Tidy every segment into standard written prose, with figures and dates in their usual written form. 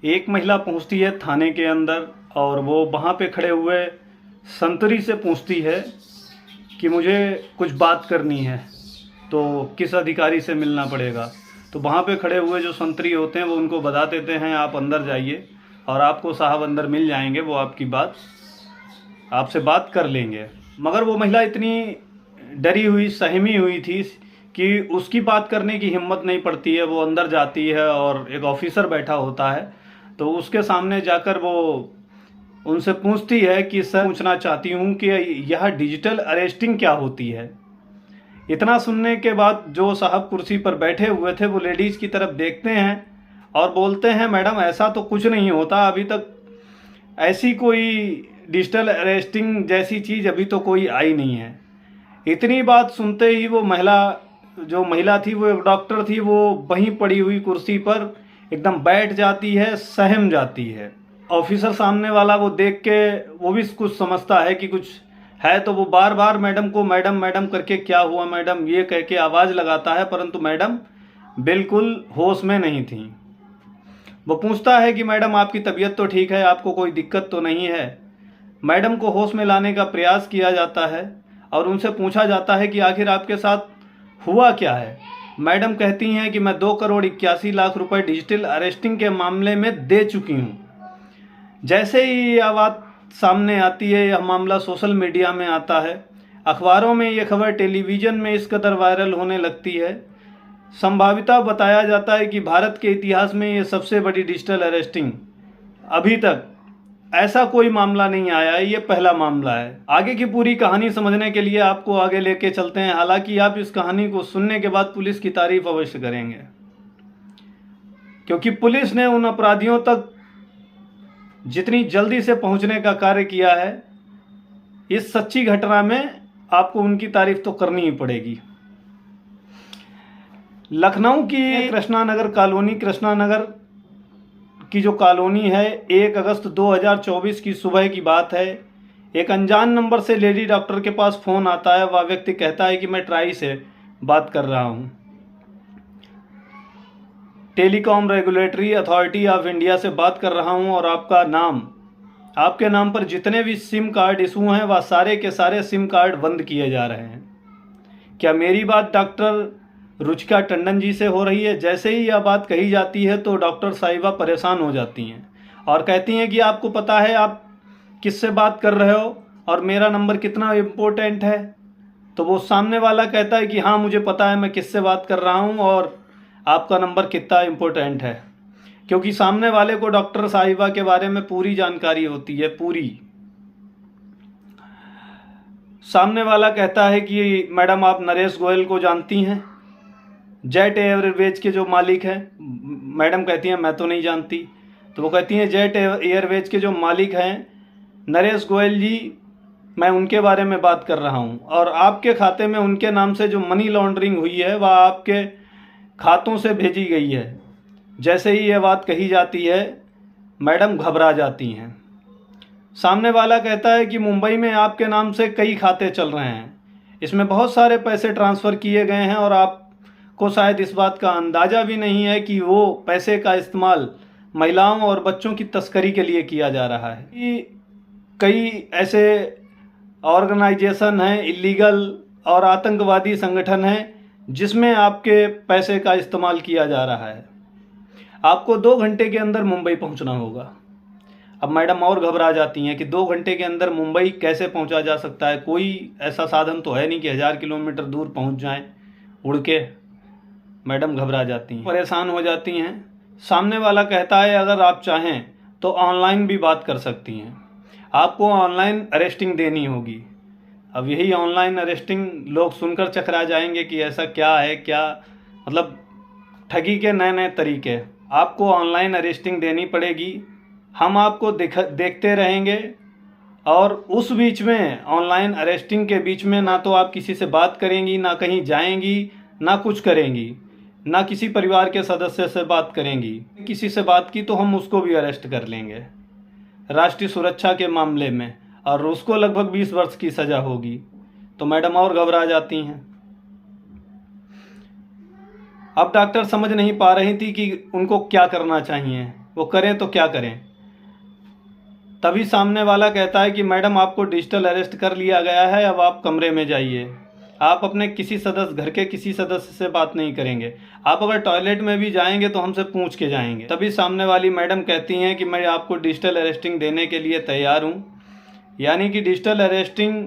एक महिला पहुंचती है थाने के अंदर और वो वहाँ पे खड़े हुए संतरी से पूछती है कि मुझे कुछ बात करनी है, तो किस अधिकारी से मिलना पड़ेगा। तो वहाँ पे खड़े हुए जो संतरी होते हैं वो उनको बता देते हैं आप अंदर जाइए और आपको साहब अंदर मिल जाएंगे, वो आपसे बात कर लेंगे। मगर वो महिला इतनी डरी हुई सहमी हुई थी कि उसकी बात करने की हिम्मत नहीं पड़ती है। वो अंदर जाती है और एक ऑफिसर बैठा होता है, तो उसके सामने जाकर वो उनसे पूछती है कि सर, पूछना चाहती हूँ कि यह डिजिटल अरेस्टिंग क्या होती है। इतना सुनने के बाद जो साहब कुर्सी पर बैठे हुए थे वो लेडीज़ की तरफ देखते हैं और बोलते हैं मैडम ऐसा तो कुछ नहीं होता, अभी तक ऐसी कोई डिजिटल अरेस्टिंग जैसी चीज़ अभी तो कोई आई नहीं है। इतनी बात सुनते ही वो महिला थी, वो एक डॉक्टर थी, वो वहीं पड़ी हुई कुर्सी पर एकदम बैठ जाती है, सहम जाती है। ऑफिसर सामने वाला वो देख के वो भी कुछ समझता है कि कुछ है, तो वो बार बार मैडम को मैडम मैडम करके क्या हुआ मैडम ये कह के आवाज़ लगाता है, परंतु मैडम बिल्कुल होश में नहीं थी। वो पूछता है कि मैडम आपकी तबीयत तो ठीक है, आपको कोई दिक्कत तो नहीं है। मैडम को होश में लाने का प्रयास किया जाता है और उनसे पूछा जाता है कि आखिर आपके साथ हुआ क्या है। मैडम कहती हैं कि मैं 2,81,00,000 रुपए डिजिटल अरेस्टिंग के मामले में दे चुकी हूँ। जैसे ही यह बात सामने आती है, यह मामला सोशल मीडिया में आता है, अखबारों में यह खबर, टेलीविज़न में इस कदर वायरल होने लगती है, संभावितः बताया जाता है कि भारत के इतिहास में ये सबसे बड़ी डिजिटल अरेस्टिंग, अभी तक ऐसा कोई मामला नहीं आया है, ये पहला मामला है। आगे की पूरी कहानी समझने के लिए आपको आगे लेके चलते हैं। हालांकि आप इस कहानी को सुनने के बाद पुलिस की तारीफ अवश्य करेंगे, क्योंकि पुलिस ने उन अपराधियों तक जितनी जल्दी से पहुंचने का कार्य किया है, इस सच्ची घटना में आपको उनकी तारीफ तो करनी ही पड़ेगी। लखनऊ की कृष्णानगर कॉलोनी, कृष्णानगर की जो कॉलोनी है, 1 अगस्त 2024 की सुबह की बात है। एक अनजान नंबर से लेडी डॉक्टर के पास फ़ोन आता है। वह व्यक्ति कहता है कि मैं ट्राई से बात कर रहा हूँ, telecom regulatory authority of India से बात कर रहा हूँ, और आपके नाम पर जितने भी सिम कार्ड इशू हैं वह सारे के सारे सिम कार्ड बंद किए जा रहे हैं। क्या मेरी बात डॉक्टर रुचिका टंडन जी से हो रही है? जैसे ही यह बात कही जाती है तो डॉक्टर साहिबा परेशान हो जाती हैं और कहती हैं कि आपको पता है आप किससे बात कर रहे हो और मेरा नंबर कितना इम्पोर्टेंट है? तो वो सामने वाला कहता है कि हाँ मुझे पता है मैं किससे बात कर रहा हूँ और आपका नंबर कितना इम्पोर्टेंट है, क्योंकि सामने वाले को डॉक्टर साहिबा के बारे में पूरी जानकारी होती है, पूरी। सामने वाला कहता है कि मैडम आप नरेश गोयल को जानती हैं, जेट एयरवेज के जो मालिक हैं? मैडम कहती हैं मैं तो नहीं जानती। तो वो कहती हैं जेट एयरवेज के जो मालिक हैं नरेश गोयल जी, मैं उनके बारे में बात कर रहा हूँ, और आपके खाते में उनके नाम से जो मनी लॉन्ड्रिंग हुई है वह आपके खातों से भेजी गई है। जैसे ही यह बात कही जाती है मैडम घबरा जाती हैं। सामने वाला कहता है कि मुंबई में आपके नाम से कई खाते चल रहे हैं, इसमें बहुत सारे पैसे ट्रांसफ़र किए गए हैं और आपको शायद इस बात का अंदाज़ा भी नहीं है कि वो पैसे का इस्तेमाल महिलाओं और बच्चों की तस्करी के लिए किया जा रहा है। कई ऐसे ऑर्गेनाइजेशन हैं, इलीगल और आतंकवादी संगठन हैं जिसमें आपके पैसे का इस्तेमाल किया जा रहा है। आपको 2 घंटे के अंदर मुंबई पहुंचना होगा। अब मैडम और घबरा जाती हैं कि 2 घंटे के अंदर मुंबई कैसे पहुंचा जा सकता है? कोई ऐसा साधन तो है नहीं कि 1000 किलोमीटर दूर पहुंच जाएं उड़ के। मैडम घबरा जाती हैं, परेशान हो जाती हैं। सामने वाला कहता है अगर आप चाहें तो ऑनलाइन भी बात कर सकती हैं, आपको ऑनलाइन अरेस्टिंग देनी होगी। अब यही ऑनलाइन अरेस्टिंग लोग सुनकर चकरा जाएंगे कि ऐसा क्या है, क्या मतलब ठगी के नए नए तरीके। आपको ऑनलाइन अरेस्टिंग देनी पड़ेगी, हम आपको देखते रहेंगे, और उस बीच में ऑनलाइन अरेस्टिंग के बीच में ना तो आप किसी से बात करेंगी, ना कहीं जाएंगी, ना कुछ करेंगी, ना किसी परिवार के सदस्य से बात करेंगी। किसी से बात की तो हम उसको भी अरेस्ट कर लेंगे राष्ट्रीय सुरक्षा के मामले में, और उसको लगभग 20 वर्ष की सज़ा होगी। तो मैडम और घबरा जाती हैं। अब डॉक्टर समझ नहीं पा रही थी कि उनको क्या करना चाहिए। वो करें तो क्या करें। तभी सामने वाला कहता है कि मैडम आपको डिजिटल अरेस्ट कर लिया गया है, अब आप कमरे में जाइए। आप अपने किसी सदस्य, घर के किसी सदस्य से बात नहीं करेंगे। आप अगर टॉयलेट में भी जाएंगे तो हमसे पूछ के जाएंगे। तभी सामने वाली मैडम कहती हैं कि मैं आपको डिजिटल अरेस्टिंग देने के लिए तैयार हूँ। यानी कि डिजिटल अरेस्टिंग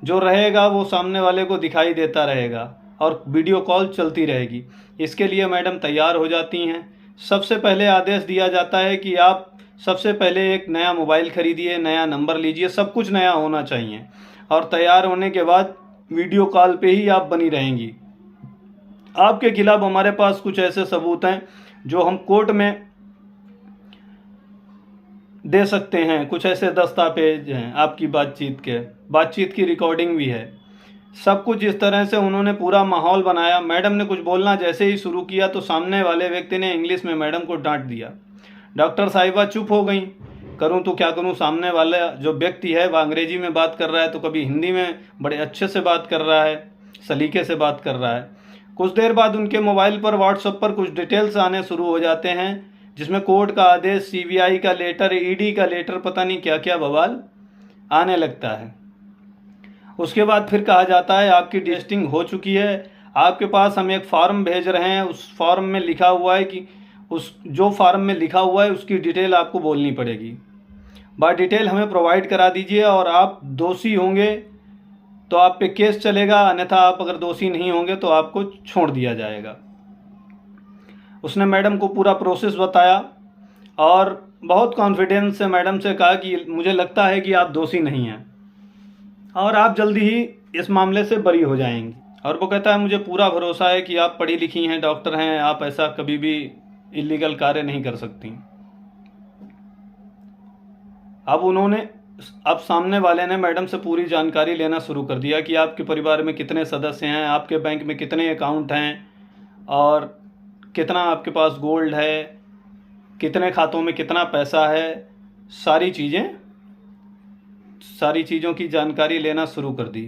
जो रहेगा वो सामने वाले को दिखाई देता रहेगा और वीडियो कॉल चलती रहेगी। इसके लिए मैडम तैयार हो जाती हैं। सबसे पहले आदेश दिया जाता है कि आप सबसे पहले एक नया मोबाइल खरीदिए, नया नंबर लीजिए, सब कुछ नया होना चाहिए। और तैयार होने के बाद वीडियो कॉल पे ही आप बनी रहेंगी। आपके खिलाफ हमारे पास कुछ ऐसे सबूत हैं जो हम कोर्ट में दे सकते हैं। कुछ ऐसे दस्तावेज हैं आपकी बातचीत की रिकॉर्डिंग भी है। सब कुछ इस तरह से उन्होंने पूरा माहौल बनाया। मैडम ने कुछ बोलना जैसे ही शुरू किया तो सामने वाले व्यक्ति ने इंग्लिश में मैडम को डांट दिया। डॉक्टर साहिबा चुप हो गई। करूं तो क्या करूं, सामने वाला जो व्यक्ति है वह अंग्रेजी में बात कर रहा है तो कभी हिंदी में बड़े अच्छे से बात कर रहा है, सलीके से बात कर रहा है। कुछ देर बाद उनके मोबाइल पर व्हाट्सएप पर कुछ डिटेल्स आने शुरू हो जाते हैं, जिसमें कोर्ट का आदेश, सीबीआई का लेटर, ईडी का लेटर, पता नहीं क्या क्या बवाल आने लगता है। उसके बाद फिर कहा जाता है आपकी टेस्टिंग हो चुकी है, आपके पास हम एक फॉर्म भेज रहे हैं। उस फॉर्म में लिखा हुआ है कि जो फॉर्म में लिखा हुआ है उसकी डिटेल आपको बोलनी पड़ेगी। बाय डिटेल हमें प्रोवाइड करा दीजिए और आप दोषी होंगे तो आप पे केस चलेगा, अन्यथा आप अगर दोषी नहीं होंगे तो आपको छोड़ दिया जाएगा। उसने मैडम को पूरा प्रोसेस बताया और बहुत कॉन्फिडेंस से मैडम से कहा कि मुझे लगता है कि आप दोषी नहीं हैं और आप जल्दी ही इस मामले से बरी हो जाएंगी। और वो कहता है मुझे पूरा भरोसा है कि आप पढ़ी लिखी हैं, डॉक्टर हैं, आप ऐसा कभी भी इलीगल कार्य नहीं कर सकती। अब सामने वाले ने मैडम से पूरी जानकारी लेना शुरू कर दिया कि आपके परिवार में कितने सदस्य हैं, आपके बैंक में कितने अकाउंट हैं और कितना आपके पास गोल्ड है, कितने खातों में कितना पैसा है। सारी चीज़ों की जानकारी लेना शुरू कर दी।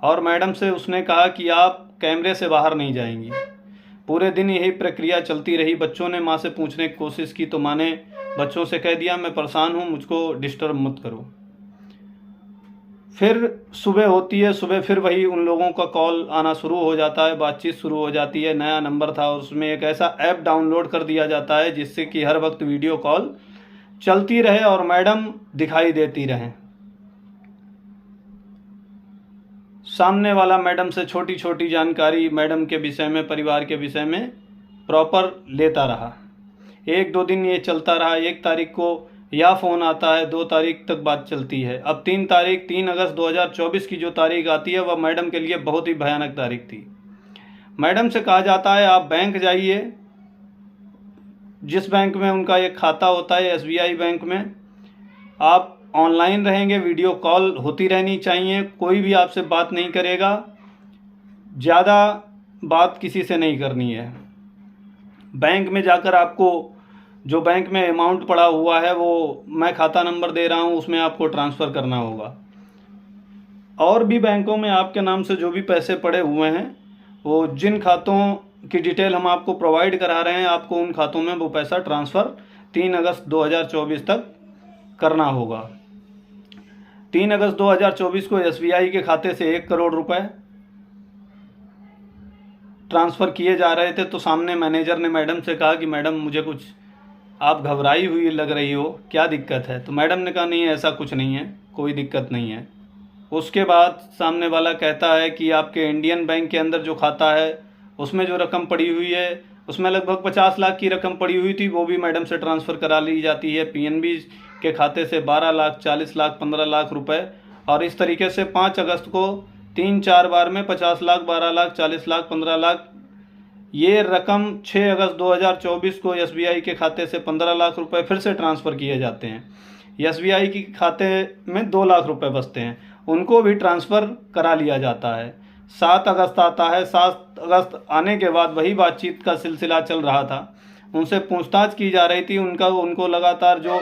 और मैडम से उसने कहा कि आप कैमरे से बाहर नहीं जाएंगी। पूरे दिन यही प्रक्रिया चलती रही। बच्चों ने माँ से पूछने की कोशिश की तो माँ ने बच्चों से कह दिया मैं परेशान हूँ, मुझको डिस्टर्ब मत करो। फिर सुबह होती है, सुबह फिर वही उन लोगों का कॉल आना शुरू हो जाता है, बातचीत शुरू हो जाती है। नया नंबर था और उसमें एक ऐसा ऐप डाउनलोड कर दिया जाता है जिससे कि हर वक्त वीडियो कॉल चलती रहे और मैडम दिखाई देती रहें। सामने वाला मैडम से छोटी छोटी जानकारी मैडम के विषय में, परिवार के विषय में प्रॉपर लेता रहा। 1-2 दिन ये चलता रहा। 1 तारीख को यह फ़ोन आता है, 2 तारीख तक बात चलती है। अब 3 अगस्त 2024 की जो तारीख आती है वह मैडम के लिए बहुत ही भयानक तारीख थी। मैडम से कहा जाता है आप बैंक जाइए, जिस बैंक में उनका एक खाता होता है SBI बैंक में। आप ऑनलाइन रहेंगे, वीडियो कॉल होती रहनी चाहिए, कोई भी आपसे बात नहीं करेगा, ज़्यादा बात किसी से नहीं करनी है। बैंक में जाकर आपको जो बैंक में अमाउंट पड़ा हुआ है वो मैं खाता नंबर दे रहा हूँ, उसमें आपको ट्रांसफ़र करना होगा। और भी बैंकों में आपके नाम से जो भी पैसे पड़े हुए हैं, वो जिन खातों की डिटेल हम आपको प्रोवाइड करा रहे हैं, आपको उन खातों में वो पैसा ट्रांसफ़र 3 अगस्त 2024 तक करना होगा। 3 अगस्त 2024 को SBI के खाते से 1 करोड़ रुपए ट्रांसफ़र किए जा रहे थे। तो सामने मैनेजर ने मैडम से कहा कि मैडम मुझे कुछ आप घबराई हुई लग रही हो, क्या दिक्कत है? तो मैडम ने कहा नहीं ऐसा कुछ नहीं है, कोई दिक्कत नहीं है। उसके बाद सामने वाला कहता है कि आपके इंडियन बैंक के अंदर जो खाता है उसमें जो रकम पड़ी हुई है उसमें लगभग 50 लाख की रकम पड़ी हुई थी, वो भी मैडम से ट्रांसफ़र करा ली जाती है PNB के खाते से 12 लाख, 40 लाख, 15 लाख रुपए। और इस तरीके से 5 अगस्त को 3-4 बार में 50 लाख, 12 लाख, 40 लाख, 15 लाख, ये रकम 6 अगस्त 2024 को SBI के खाते से 15 लाख रुपए फिर से ट्रांसफ़र किए जाते हैं। SBI के खाते में 2 लाख रुपए बचते हैं, उनको भी ट्रांसफ़र करा लिया जाता है। 7 अगस्त आता है। 7 अगस्त आने के बाद वही बातचीत का सिलसिला चल रहा था। उनसे पूछताछ की जा रही थी। उनको लगातार जो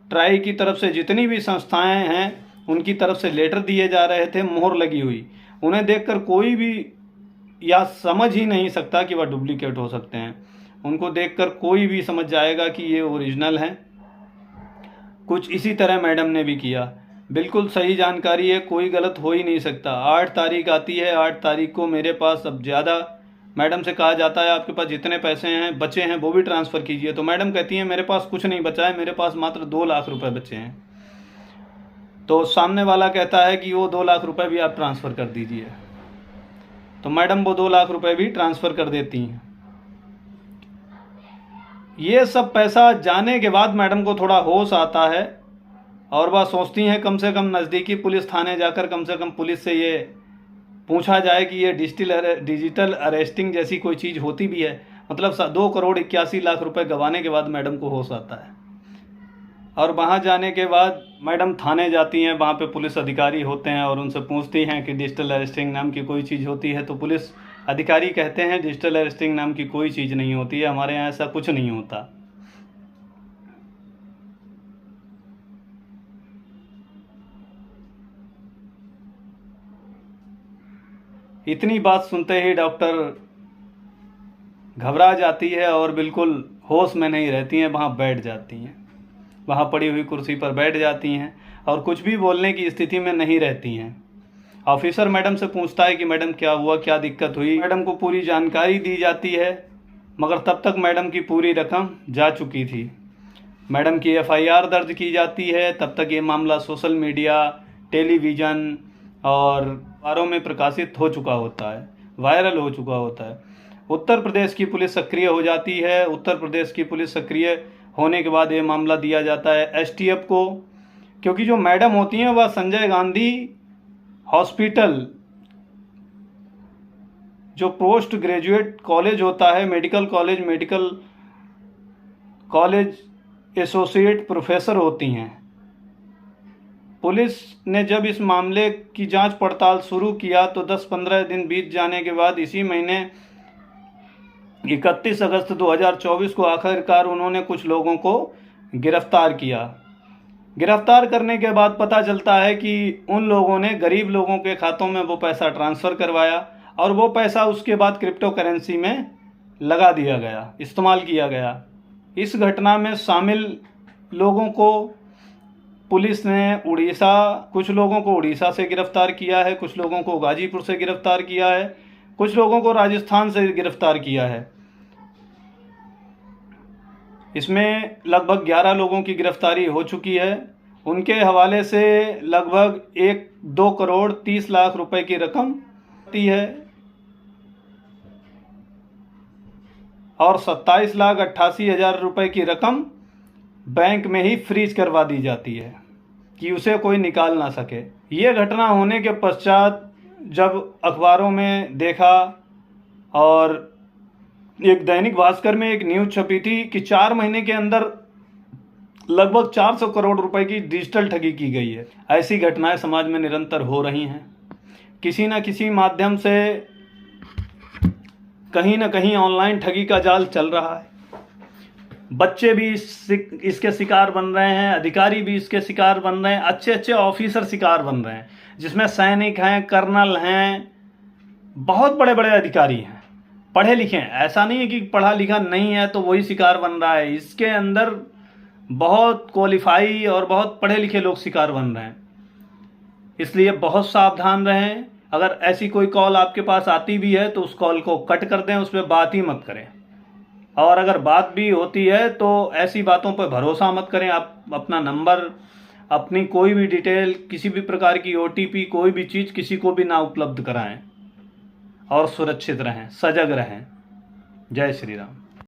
ट्राई की तरफ से जितनी भी संस्थाएं हैं उनकी तरफ से लेटर दिए जा रहे थे, मोहर लगी हुई। उन्हें देखकर कोई भी या समझ ही नहीं सकता कि वह डुप्लीकेट हो सकते हैं। उनको देखकर कोई भी समझ जाएगा कि ये ओरिजिनल हैं। कुछ इसी तरह मैडम ने भी किया। बिल्कुल सही जानकारी है, कोई गलत हो ही नहीं सकता। 8 तारीख आती है, 8 तारीख को मेरे पास अब ज़्यादा मैडम से कहा जाता है आपके पास जितने पैसे हैं बचे हैं वो भी ट्रांसफ़र कीजिए। तो मैडम कहती हैं मेरे पास कुछ नहीं बचा है, मेरे पास मात्र 2 लाख रुपए बचे हैं। तो सामने वाला कहता है कि वो 2 लाख रुपए भी आप ट्रांसफ़र कर दीजिए। तो मैडम वो 2 लाख रुपए भी ट्रांसफ़र कर देती हैं। ये सब पैसा जाने के बाद मैडम को थोड़ा होश आता है और वह सोचती हैं कम से कम नज़दीकी पुलिस थाने जाकर कम से कम पुलिस से ये पूछा जाए कि ये डिजिटल अरेस्टिंग जैसी कोई चीज़ होती भी है। मतलब 2 करोड़ 81 लाख रुपए गंवाने के बाद मैडम को होश आता है। और वहाँ जाने के बाद मैडम थाने जाती हैं, वहाँ पे पुलिस अधिकारी होते हैं और उनसे पूछती हैं कि डिजिटल अरेस्टिंग नाम की कोई चीज़ होती है। तो पुलिस अधिकारी कहते हैं डिजिटल अरेस्टिंग नाम की कोई चीज़ नहीं होती है, हमारे यहाँ ऐसा कुछ नहीं होता। इतनी बात सुनते ही डॉक्टर घबरा जाती है और बिल्कुल होश में नहीं रहती हैं, वहाँ बैठ जाती हैं, वहाँ पड़ी हुई कुर्सी पर बैठ जाती हैं और कुछ भी बोलने की स्थिति में नहीं रहती हैं। ऑफिसर मैडम से पूछता है कि मैडम क्या हुआ, क्या दिक्कत हुई। मैडम को पूरी जानकारी दी जाती है, मगर तब तक मैडम की पूरी रकम जा चुकी थी। मैडम की FIR दर्ज की जाती है। तब तक ये मामला सोशल मीडिया, टेलीविज़न और अखबारों में प्रकाशित हो चुका होता है, वायरल हो चुका होता है। उत्तर प्रदेश की पुलिस सक्रिय हो जाती है। उत्तर प्रदेश की पुलिस सक्रिय होने के बाद ये मामला दिया जाता है STF को, क्योंकि जो मैडम होती हैं वह संजय गांधी हॉस्पिटल, जो पोस्ट ग्रेजुएट कॉलेज होता है, मेडिकल कॉलेज एसोसिएट प्रोफेसर होती हैं। पुलिस ने जब इस मामले की जांच पड़ताल शुरू किया तो 10-15 दिन बीत जाने के बाद इसी महीने 31 अगस्त 2024 को आखिरकार उन्होंने कुछ लोगों को गिरफ्तार किया। गिरफ्तार करने के बाद पता चलता है कि उन लोगों ने गरीब लोगों के खातों में वो पैसा ट्रांसफ़र करवाया और वो पैसा उसके बाद क्रिप्टो करेंसी में लगा दिया गया, इस्तेमाल किया गया। इस घटना में शामिल लोगों को पुलिस ने कुछ लोगों को उड़ीसा से गिरफ्तार किया है, कुछ लोगों को गाजीपुर से गिरफ्तार किया है, कुछ लोगों को राजस्थान से गिरफ्तार किया है। इसमें लगभग 11 लोगों की गिरफ्तारी हो चुकी है। उनके हवाले से लगभग 2 करोड़ 30 लाख रुपए की रकम आती है और 27,88,000 रुपए की रकम बैंक में ही फ्रीज करवा दी जाती है कि उसे कोई निकाल ना सके। ये घटना होने के पश्चात जब अखबारों में देखा और एक दैनिक भास्कर में एक न्यूज़ छपी थी कि 4 महीने के अंदर लगभग 400 करोड़ रुपए की डिजिटल ठगी की गई है। ऐसी घटनाएं समाज में निरंतर हो रही हैं। किसी न किसी माध्यम से कहीं ना कहीं ऑनलाइन ठगी का जाल चल रहा है। बच्चे भी इसके शिकार बन रहे हैं, अधिकारी भी इसके शिकार बन रहे हैं, अच्छे अच्छे ऑफिसर शिकार बन रहे हैं, जिसमें सैनिक हैं, कर्नल हैं, बहुत बड़े बड़े अधिकारी हैं, पढ़े लिखे हैं। ऐसा नहीं है कि पढ़ा लिखा नहीं है तो वही शिकार बन रहा है। इसके अंदर बहुत क्वालिफाई और बहुत पढ़े लिखे लोग शिकार बन रहे हैं। इसलिए बहुत सावधान रहें। अगर ऐसी कोई कॉल आपके पास आती भी है तो उस कॉल को कट कर दें, उस पर बात ही मत करें। और अगर बात भी होती है तो ऐसी बातों पर भरोसा मत करें। आप अपना नंबर, अपनी कोई भी डिटेल, किसी भी प्रकार की OTP, कोई भी चीज़ किसी को भी ना उपलब्ध कराएं और सुरक्षित रहें, सजग रहें। जय श्री राम।